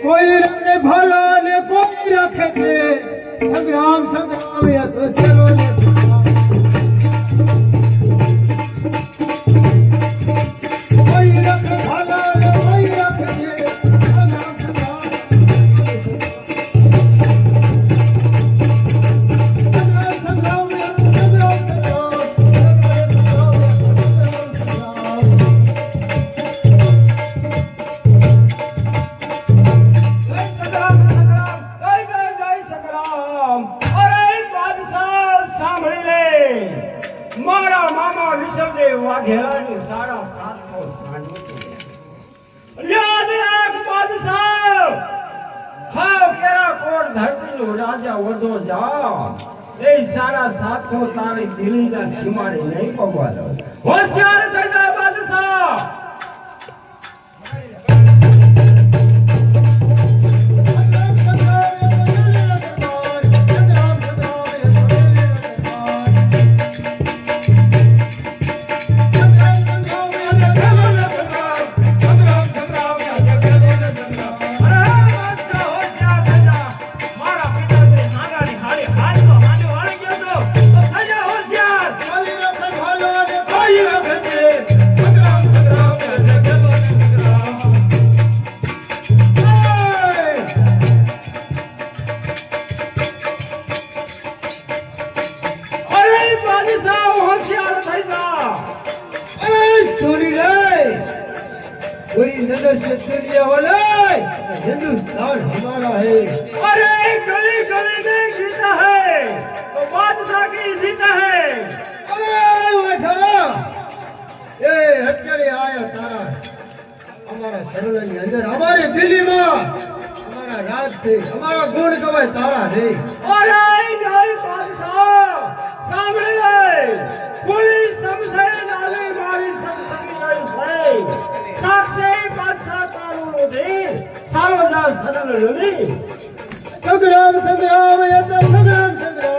कोई रखे भला ने कोई रखे थे संग्राम संग्राम या तो चलो कोई रखे भला ने कोई रखे थे संग्राम संग्राम तारी दिल्ली का सीमाड़े नहीं पगवा दो होशियार થઈ જાય બાદશાહ हिंदुस्तान हमारा है। अरे गली गली में जीता है तो बादशाह की जीता है। अरे बैठा ये हटके आया सारा हमारा सरोवर के अंदर हमारे दिल्ली में हमारा राज थे हमारा गुण कवे तारा है। अरे नहीं बादशाह सामने पुलिस सबसे नाली मारी सबसे है साक्षी बादशाह कानून दे सार्वजा सरल लड़ी संग्राम संग्राम या तो संग्राम संग्राम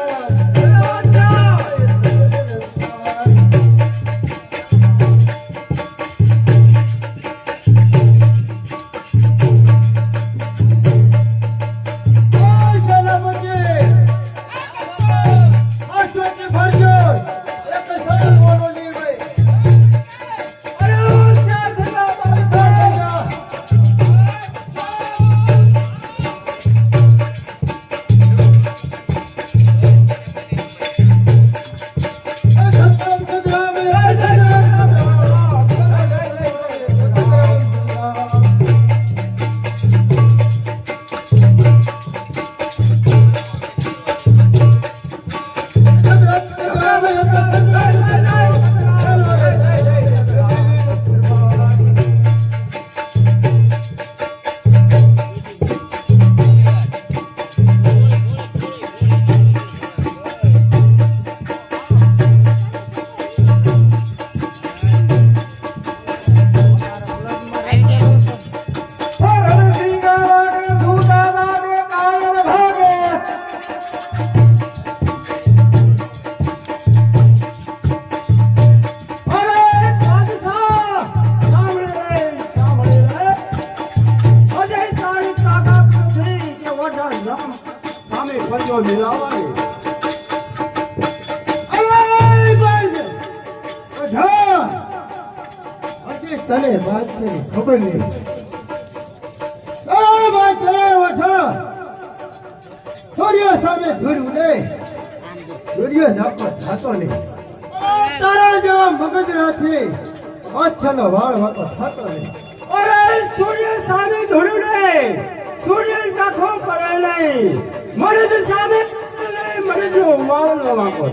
तने बात से खबर नहीं बात करे वठा सूर्य सामने धुरू नहीं सूर्य नाको थातो नहीं तारा जो मगज राखी अच्छानो वाळ वाको थातो नहीं અરે સૂર્ય સામે ધોળું નહીં, સૂર્ય કાખો પડે નહીં, મરદ સામે મરદ નો માવલો વાપો.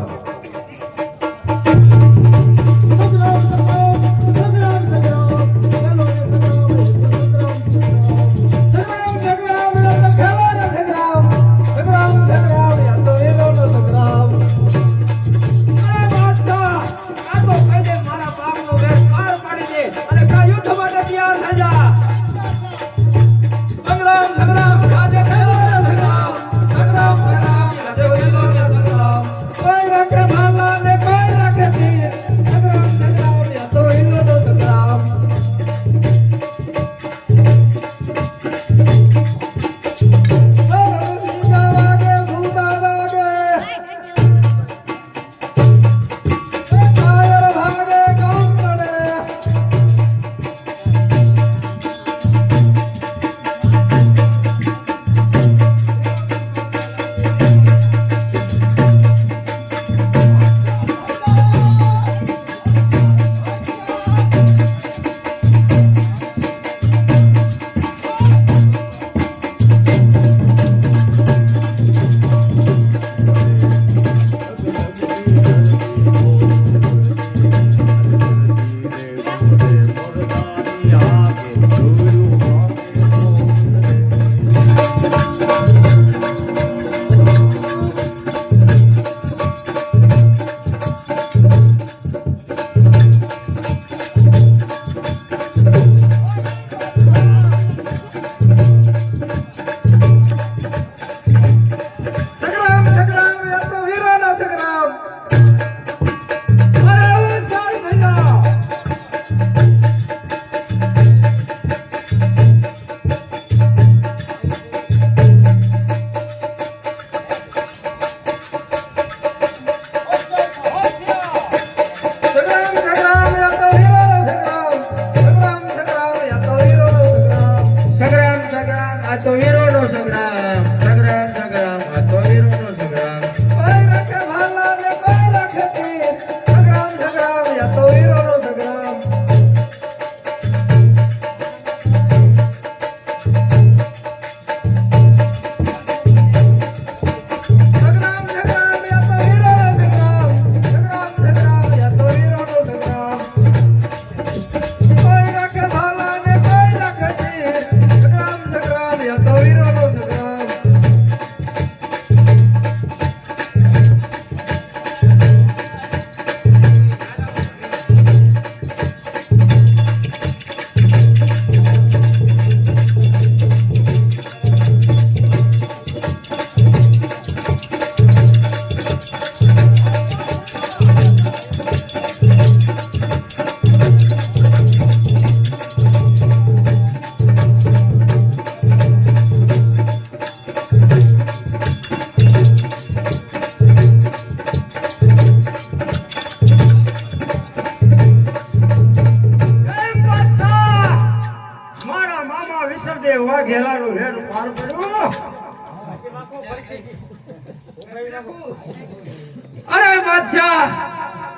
અરે બાદશાહ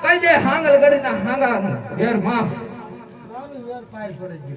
કઈ દે હાંગલ ગડી ના હાંગા વેર માં વેર પાર પડે છે